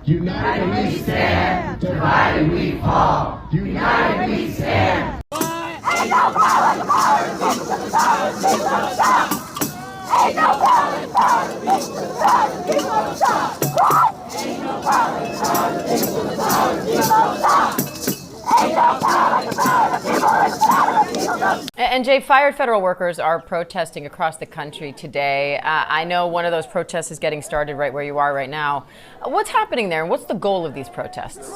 United we stand, divided we fall. United we stand. Ain't no power in the people won't stop. Ain't no power in the people won't stop. Ain't no power in the people won't stop. Ain't no power in the people won't stop. And Jay, fired federal workers are protesting across the country today. I know one of those protests is getting started right where you are right now. What's happening there, and what's the goal of these protests?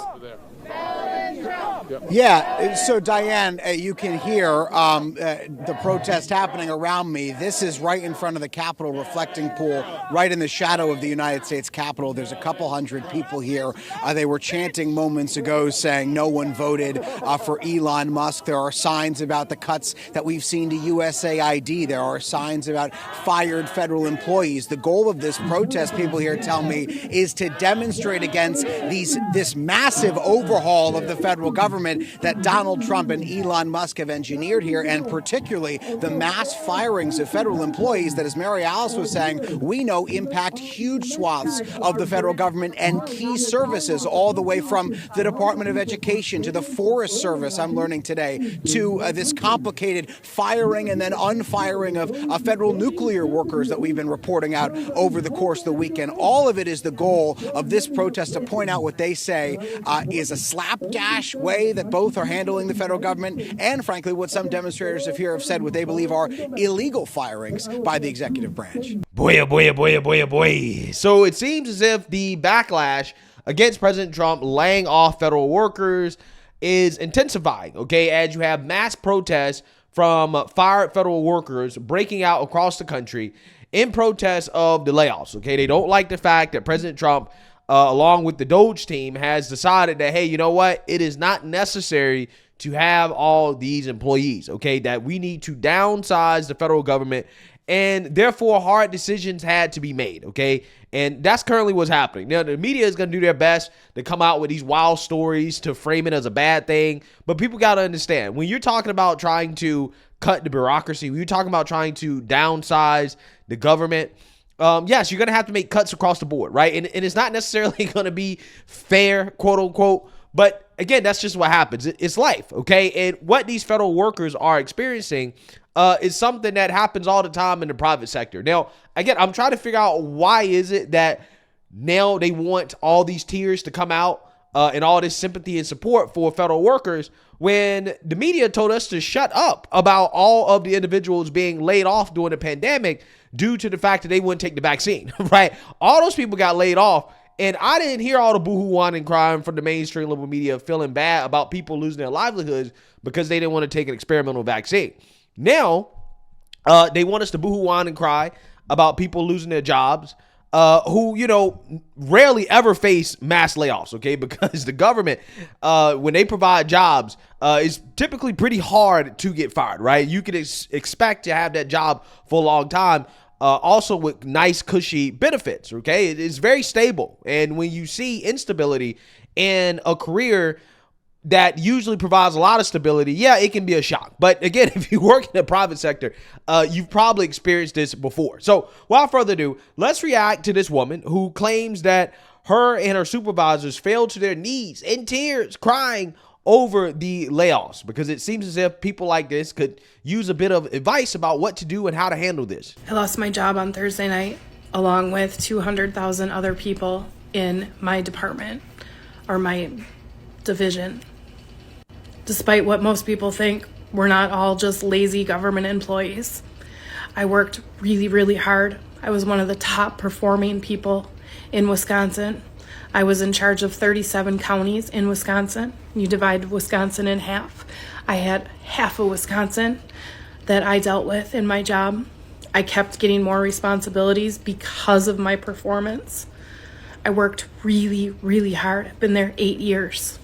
Yeah, so Diane, you can hear the protest happening around me. This is right in front of the Capitol reflecting pool, right in the shadow of the United States Capitol. There's a couple hundred people here. They were chanting moments ago saying no one voted for Elon Musk. There are signs about the cuts that we've seen to USAID. There are signs about fired federal employees. The goal of this protest, people here tell me, is to demonstrate against this massive overhaul of the federal government that Donald Trump and Elon Musk have engineered here, and particularly the mass firings of federal employees that, as Mary Alice was saying, we know impact huge swaths of the federal government and key services, all the way from the Department of Education to the Forest Service, I'm learning today, to this complicated firing and then unfiring of federal nuclear workers that we've been reporting out over the course of the weekend. All of it is the goal of this protest, to point out what they say is a slapdash way that both are handling the federal government, and frankly what some demonstrators have said what they believe are illegal firings by the executive branch. Boy, oh boy, oh boy, oh boy, oh boy. So it seems as if the backlash against President Trump laying off federal workers is intensifying, okay, as you have mass protests from fired federal workers breaking out across the country in protest of the layoffs, okay? They don't like the fact that President Trump, along with the Doge team, has decided that, hey, you know what? It is not necessary to have all these employees, okay? That we need to downsize the federal government, and therefore hard decisions had to be made, okay? And that's currently what's happening. Now, the media is going to do their best to come out with these wild stories to frame it as a bad thing, but people got to understand, when you're talking about trying to cut the bureaucracy, when you're talking about trying to downsize the government, yes, you're going to have to make cuts across the board, right? And it's not necessarily going to be fair, quote unquote. But again, that's just what happens. It's life, okay? And what these federal workers are experiencing is something that happens all the time in the private sector. Now, again, I'm trying to figure out why is it that now they want all these tears to come out and all this sympathy and support for federal workers when the media told us to shut up about all of the individuals being laid off during the pandemic due to the fact that they wouldn't take the vaccine, right? All those people got laid off, and I didn't hear all the boohoo whining and crying from the mainstream liberal media feeling bad about people losing their livelihoods because they didn't want to take an experimental vaccine. Now, they want us to boohoo whine and cry about people losing their jobs, who, you know, rarely ever face mass layoffs, okay? Because the government, when they provide jobs, is typically pretty hard to get fired, right? You can expect to have that job for a long time, also with nice, cushy benefits, okay? It is very stable. And when you see instability in a career that usually provides a lot of stability, yeah, it can be a shock. But again, if you work in the private sector, you've probably experienced this before. So without further ado, let's react to this woman who claims that her and her supervisors fell to their knees in tears, crying over the layoffs, because it seems as if people like this could use a bit of advice about what to do and how to handle this. I lost my job on Thursday night, along with 200,000 other people in my department or my division. Despite what most people think, we're not all just lazy government employees. I worked really, really hard. I was one of the top performing people in Wisconsin. I was in charge of 37 counties in Wisconsin. You divide Wisconsin in half. I had half of Wisconsin that I dealt with in my job. I kept getting more responsibilities because of my performance. I worked really, really hard. I've been there 8 years.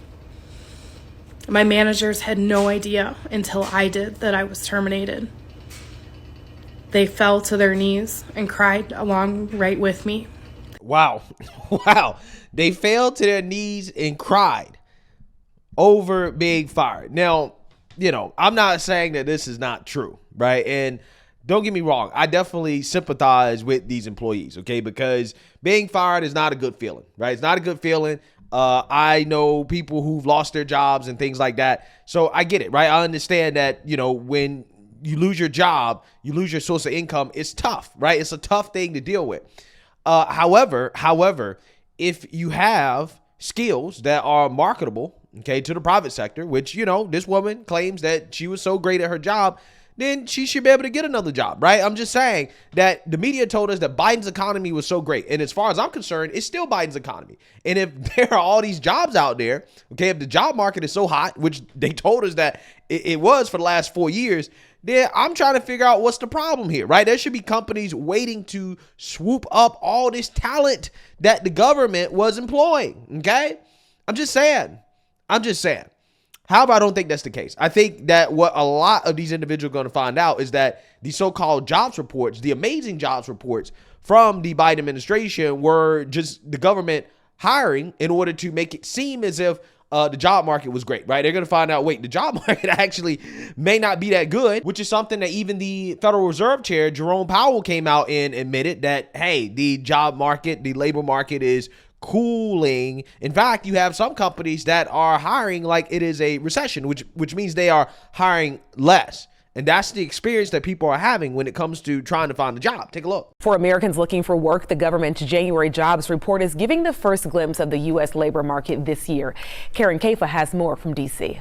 My managers had no idea until I did that I was terminated. They fell to their knees and cried along right with me. Wow. Wow. They fell to their knees and cried over being fired. Now, you know, I'm not saying that this is not true, right? And don't get me wrong. I definitely sympathize with these employees, okay? Because being fired is not a good feeling, right? It's not a good feeling. I know people who've lost their jobs and things like that. So I get it, right? I understand that, when you lose your job, you lose your source of income. It's tough, right? It's a tough thing to deal with. However, if you have skills that are marketable, okay, to the private sector, which, this woman claims that she was so great at her job, then she should be able to get another job, right? I'm just saying that the media told us that Biden's economy was so great. And as far as I'm concerned, it's still Biden's economy. And if there are all these jobs out there, okay, if the job market is so hot, which they told us that it was for the last 4 years, then I'm trying to figure out what's the problem here, right? There should be companies waiting to swoop up all this talent that the government was employing, okay? I'm just saying. However, I don't think that's the case. I think that what a lot of these individuals are going to find out is that the so-called jobs reports, the amazing jobs reports from the Biden administration, were just the government hiring in order to make it seem as if the job market was great, right? They're going to find out, wait, the job market actually may not be that good, which is something that even the Federal Reserve Chair, Jerome Powell, came out and admitted that, hey, the job market, the labor market is cooling. In fact, you have some companies that are hiring like it is a recession, which means they are hiring less. And that's the experience that people are having when it comes to trying to find a job. Take a look. For Americans looking for work, the government's January jobs report is giving the first glimpse of the U.S. labor market this year. Karen Kafa has more from D.C.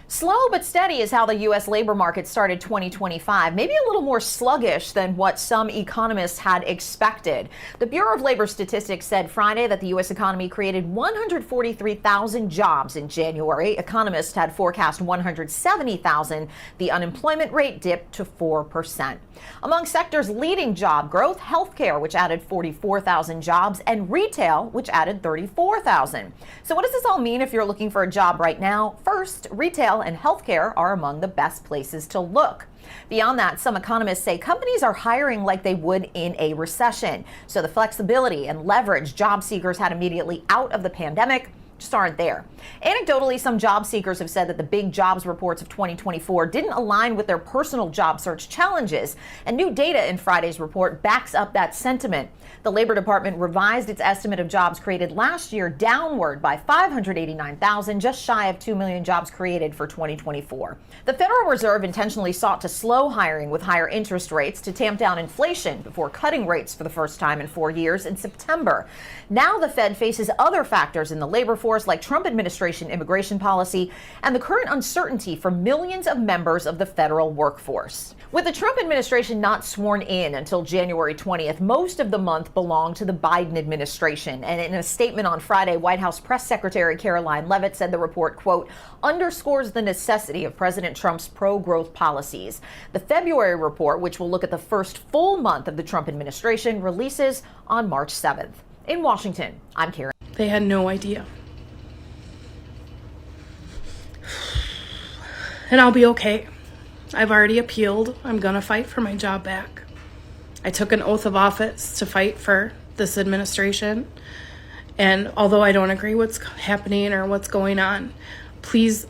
Slow but steady is how the U.S. labor market started 2025, maybe a little more sluggish than what some economists had expected. The Bureau of Labor Statistics said Friday that the U.S. economy created 143,000 jobs in January. Economists had forecast 170,000. The unemployment rate dipped to 4%. Among sectors leading job growth, healthcare, which added 44,000 jobs, and retail, which added 34,000. So what does this all mean if you're looking for a job right now? First, retail and healthcare are among the best places to look. Beyond that, some economists say companies are hiring like they would in a recession. So the flexibility and leverage job seekers had immediately out of the pandemic just aren't there. Anecdotally, some job seekers have said that the big jobs reports of 2024 didn't align with their personal job search challenges, and new data in Friday's report backs up that sentiment. The Labor Department revised its estimate of jobs created last year downward by 589,000, just shy of 2 million jobs created for 2024. The Federal Reserve intentionally sought to slow hiring with higher interest rates to tamp down inflation before cutting rates for the first time in 4 years in September. Now the Fed faces other factors in the labor force like Trump administration immigration policy and the current uncertainty for millions of members of the federal workforce. With the Trump administration not sworn in until January 20th, most of the month belonged to the Biden administration. And in a statement on Friday, White House Press Secretary Caroline Leavitt said the report, quote, underscores the necessity of President Trump's pro-growth policies. The February report, which will look at the first full month of the Trump administration, releases on March 7th. In Washington, I'm Karen. They had no idea. And I'll be okay. I've already appealed. I'm going to fight for my job back. I took an oath of office to fight for this administration. And although I don't agree what's happening or what's going on, please,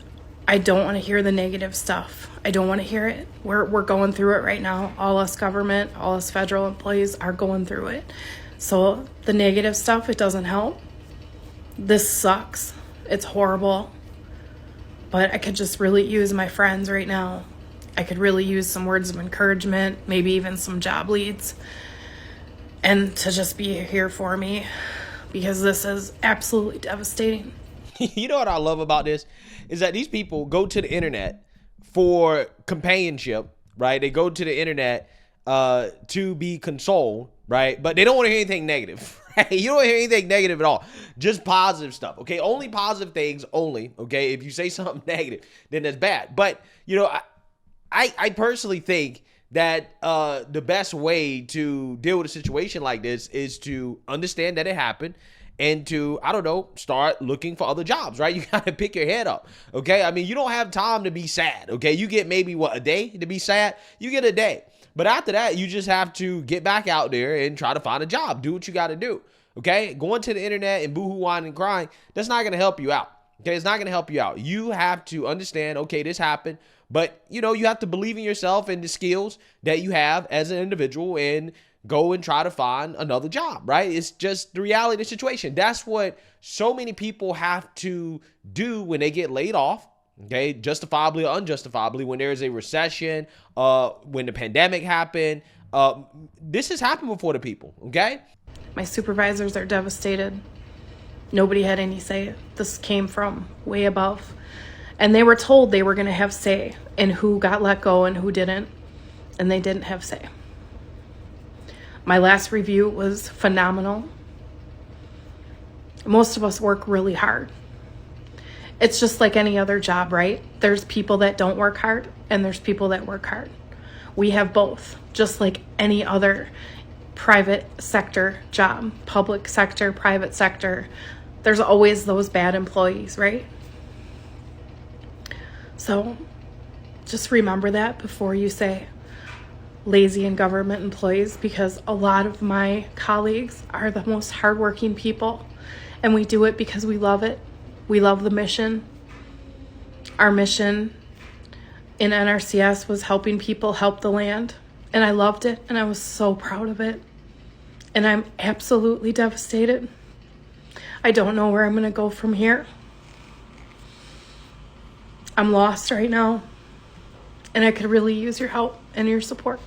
I don't want to hear the negative stuff. I don't want to hear it. We're going through it right now. All us government, all us federal employees are going through it. So the negative stuff, it doesn't help. This sucks. It's horrible. But I could just really use my friends right now. I could really use some words of encouragement, maybe even some job leads, and to just be here for me, because this is absolutely devastating. You know what I love about this is that these people go to the internet for companionship, right? They go to the internet to be consoled, right? But they don't want to hear anything negative, right? You don't want to hear anything negative at all. Just positive stuff, okay? Only positive things, only, okay? If you say something negative, then that's bad. But, you know, I personally think that the best way to deal with a situation like this is to understand that it happened and to, I don't know, start looking for other jobs, right? You got to pick your head up, okay? I mean, you don't have time to be sad, okay? You get maybe, a day to be sad? You get a day. But after that, you just have to get back out there and try to find a job. Do what you got to do, okay? Going to the internet and boohoo, whining, and crying, that's not going to help you out, okay? It's not going to help you out. You have to understand, okay, this happened, But, you know, you have to believe in yourself and the skills that you have as an individual and go and try to find another job, right? It's just the reality of the situation. That's what so many people have to do when they get laid off, okay, justifiably or unjustifiably, when there's a recession, when the pandemic happened. This has happened before to people, okay? My supervisors are devastated. Nobody had any say. This came from way above. And they were told they were going to have say in who got let go and who didn't. And they didn't have say. My last review was phenomenal. Most of us work really hard. It's just like any other job, right? There's people that don't work hard and there's people that work hard. We have both, just like any other private sector job, public sector, private sector. There's always those bad employees, right? So just remember that before you say lazy and government employees, because a lot of my colleagues are the most hardworking people, and we do it because we love it. We love the mission. Our mission in NRCS was helping people help the land, and I loved it, and I was so proud of it. And I'm absolutely devastated. I don't know where I'm going to go from here. I'm lost right now, and I could really use your help and your support.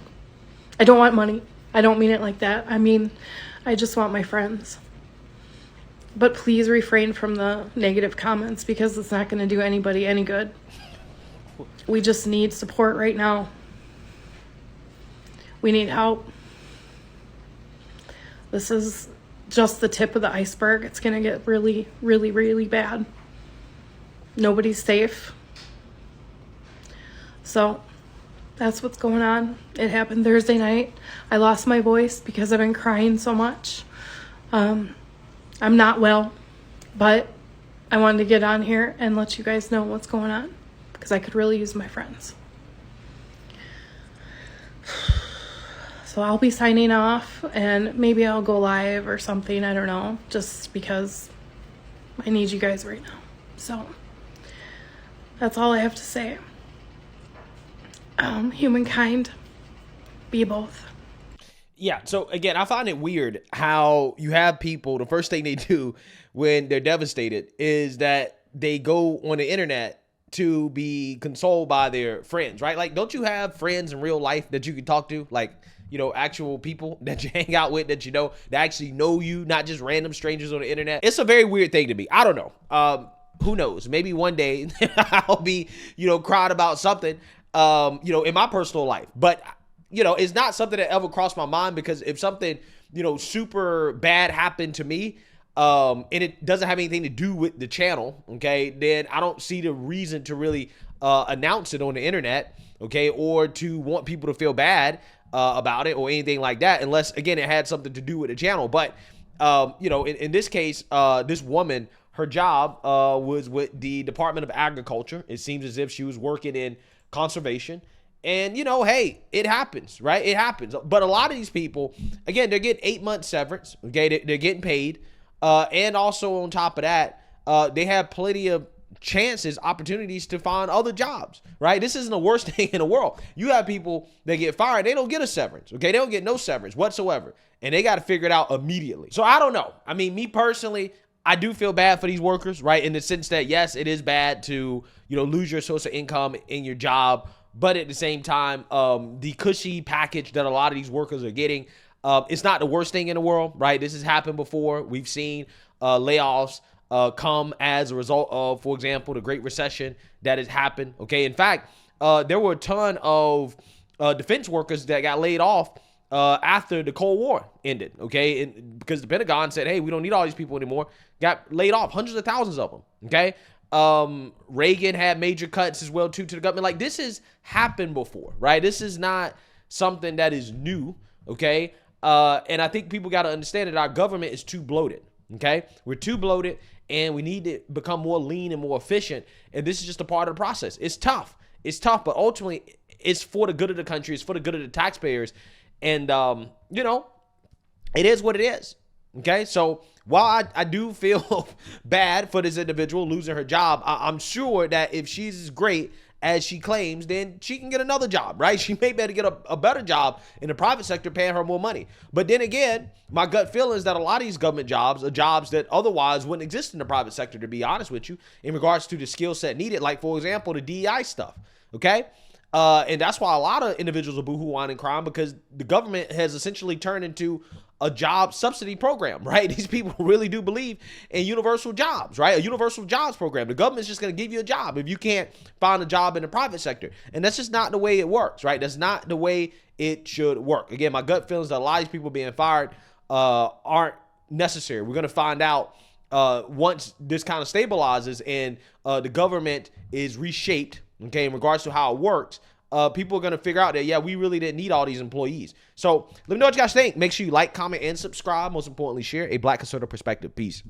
I don't want money. I don't mean it like that. I mean, I just want my friends. But please refrain from the negative comments, because it's not going to do anybody any good. We just need support right now. We need help. This is just the tip of the iceberg. It's going to get really, really, really bad. Nobody's safe. So that's what's going on. It happened Thursday night. I lost my voice because I've been crying so much. I'm not well, but I wanted to get on here and let you guys know what's going on, because I could really use my friends. So I'll be signing off, and maybe I'll go live or something. I don't know, just because I need you guys right now. So that's all I have to say. Humankind, be both. Yeah, so again, I find it weird how you have people, the first thing they do when they're devastated is that they go on the internet to be consoled by their friends, right? Like, don't you have friends in real life that you can talk to? Like, you know, actual people that you hang out with, that you know, that actually know you, not just random strangers on the internet. It's a very weird thing to me. I don't know. Who knows? Maybe one day I'll be, you know, crying about something, you know, in my personal life. But, you know, it's not something that ever crossed my mind, because if something, you know, super bad happened to me, and it doesn't have anything to do with the channel, okay, then I don't see the reason to really announce it on the internet, okay, or to want people to feel bad about it or anything like that, unless, again, it had something to do with the channel. But, you know, in this case, this woman, her job was with the Department of Agriculture. It seems as if she was working in conservation. And, you know, hey, it happens, right? It happens. But a lot of these people, again, they're getting 8 months severance, okay? They're getting paid. And also on top of that, they have plenty of chances, opportunities to find other jobs, right? This isn't the worst thing in the world. You have people that get fired, they don't get a severance, okay? They don't get no severance whatsoever. And they got to figure it out immediately. So I don't know. I mean, me personally, I do feel bad for these workers, right? In the sense that, yes, it is bad to, you know, lose your source of income in your job. But at the same time, the cushy package that a lot of these workers are getting, it's not the worst thing in the world, right? This has happened before. We've seen layoffs come as a result of, for example, the Great Recession that has happened, okay? In fact, there were a ton of defense workers that got laid off after the Cold War ended, okay? And because the Pentagon said, hey, we don't need all these people anymore, got laid off, hundreds of thousands of them, okay? Reagan had major cuts as well too to the government. Like, this has happened before, right? This is not something that is new, okay? And I think people got to understand that our government is too bloated, okay? We're too bloated, and we need to become more lean and more efficient. And this is just a part of the process. It's tough. It's tough, but ultimately it's for the good of the country. It's for the good of the taxpayers. And, you know, it is what it is. Okay, so while I do feel bad for this individual losing her job, I'm sure that if she's as great as she claims, then she can get another job, right? She may be able to get a better job in the private sector paying her more money. But then again, my gut feeling is that a lot of these government jobs are jobs that otherwise wouldn't exist in the private sector, to be honest with you, in regards to the skill set needed, like, for example, the DEI stuff, okay? And that's why a lot of individuals are boohoo-whining crime, because the government has essentially turned into a job subsidy program, right? These people really do believe in universal jobs, right? A universal jobs program. The government's just going to give you a job if you can't find a job in the private sector. And that's just not the way it works, right? That's not the way it should work. Again, my gut feels that a lot of these people being fired aren't necessary. We're going to find out once this kind of stabilizes and the government is reshaped, okay, in regards to how it works. People are going to figure out that, yeah, we really didn't need all these employees. So let me know what you guys think. Make sure you like, comment, and subscribe. Most importantly, share a Black conservative perspective. Peace.